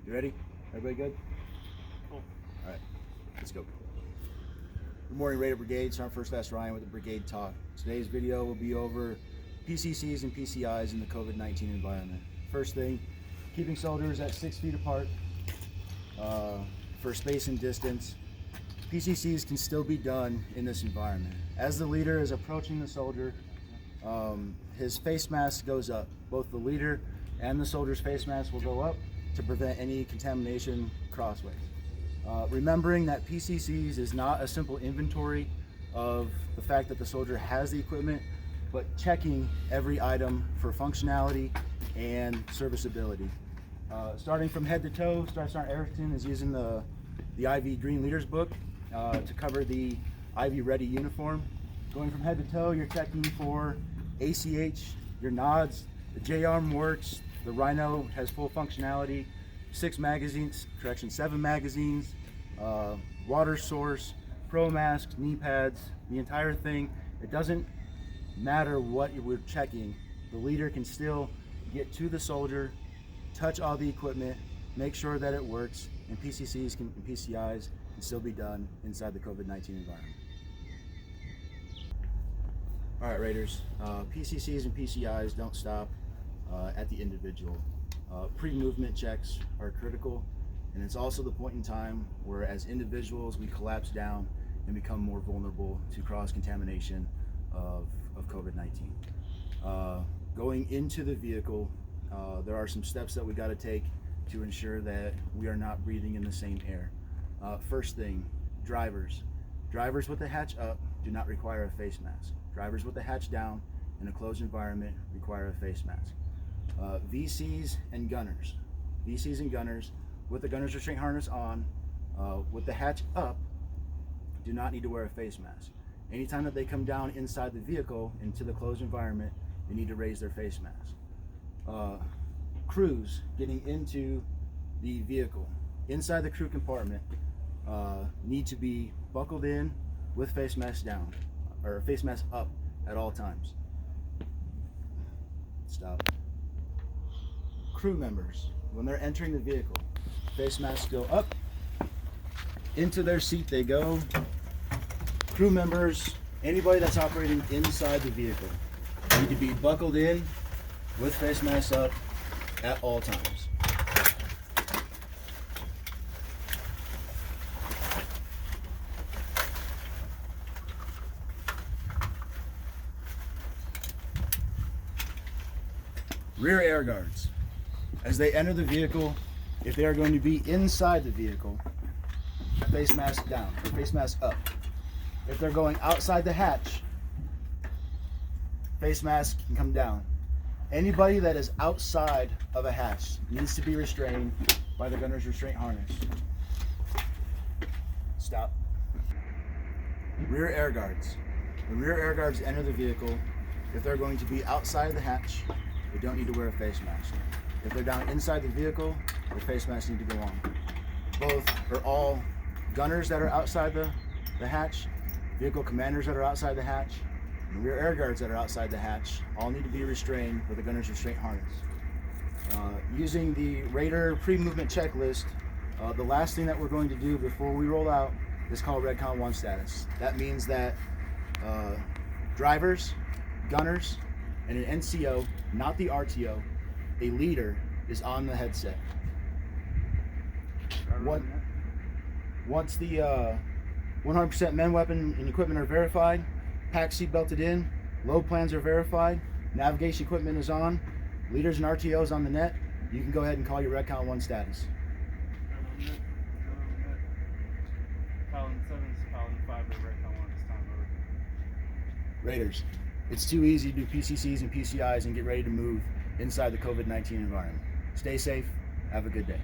You ready? Everybody good? Cool. All right, let's go. Good morning, Raider Brigade. Sergeant First Class Ryan with the Brigade Talk. Today's video will be over PCCs and PCIs in the COVID-19 environment. First thing, keeping soldiers at 6 feet apart for space and distance. PCCs can still be done in this environment. As the leader is approaching the soldier, his face mask goes up. Both the leader and the soldier's face mask will go up to prevent any contamination crossways. Remembering that PCCs is not a simple inventory of the fact that the soldier has the equipment, but checking every item for functionality and serviceability. Starting from head to toe, Staff Sergeant Erickson is using the IV Green Leaders book to cover the IV Ready uniform. Going from head to toe, you're checking for ACH, your nods, the J-arm works, the Rhino has full functionality, 7 magazines, water source, pro masks, knee pads, the entire thing. It doesn't matter what we're checking, the leader can still get to the soldier, touch all the equipment, make sure that it works, and PCCs and PCIs can still be done inside the COVID-19 environment. All right, Raiders, PCCs and PCIs don't stop at the individual. Pre-movement checks are critical, and it's also the point in time where as individuals we collapse down and become more vulnerable to cross-contamination of COVID-19. Going into the vehicle, there are some steps that we got to take to ensure that we are not breathing in the same air. First thing, drivers. Drivers with the hatch up do not require a face mask. Drivers with the hatch down in a closed environment require a face mask. VCs and gunners. VCs and gunners with the gunner's restraint harness on, with the hatch up, do not need to wear a face mask. Anytime that they come down inside the vehicle into the closed environment, they need to raise their face mask. Crews getting into the vehicle, inside the crew compartment, need to be buckled in with face masks down, or face mask up at all times. Stop. Crew members, when they're entering the vehicle, face masks go up, into their seat they go. Crew members, anybody that's operating inside the vehicle, need to be buckled in with face masks up at all times. Rear air guards. As they enter the vehicle, if they are going to be inside the vehicle, face mask down, or face mask up. If they're going outside the hatch, face mask can come down. Anybody that is outside of a hatch needs to be restrained by the gunner's restraint harness. Stop. Rear air guards. When rear air guards enter the vehicle, if they're going to be outside the hatch, they don't need to wear a face mask. If they're down inside the vehicle, their face masks need to go on. Both or all gunners that are outside the hatch, vehicle commanders that are outside the hatch, and rear air guards that are outside the hatch all need to be restrained with a gunner's restraint harness. Using the Raider pre-movement checklist, the last thing that we're going to do before we roll out is call Redcon 1 status. That means that drivers, gunners, and an NCO, not the RTO, a leader is on the headset. Once the 100% men, weapon, and equipment are verified, pack seat belted in, load plans are verified, navigation equipment is on, leaders and RTOs on the net, you can go ahead and call your Redcon 1 status. Paladin 7 is Paladin 5, but Redcon 1 is time over. Raiders, it's too easy to do PCCs and PCIs and get ready to move inside the COVID-19 environment. Stay safe, have a good day.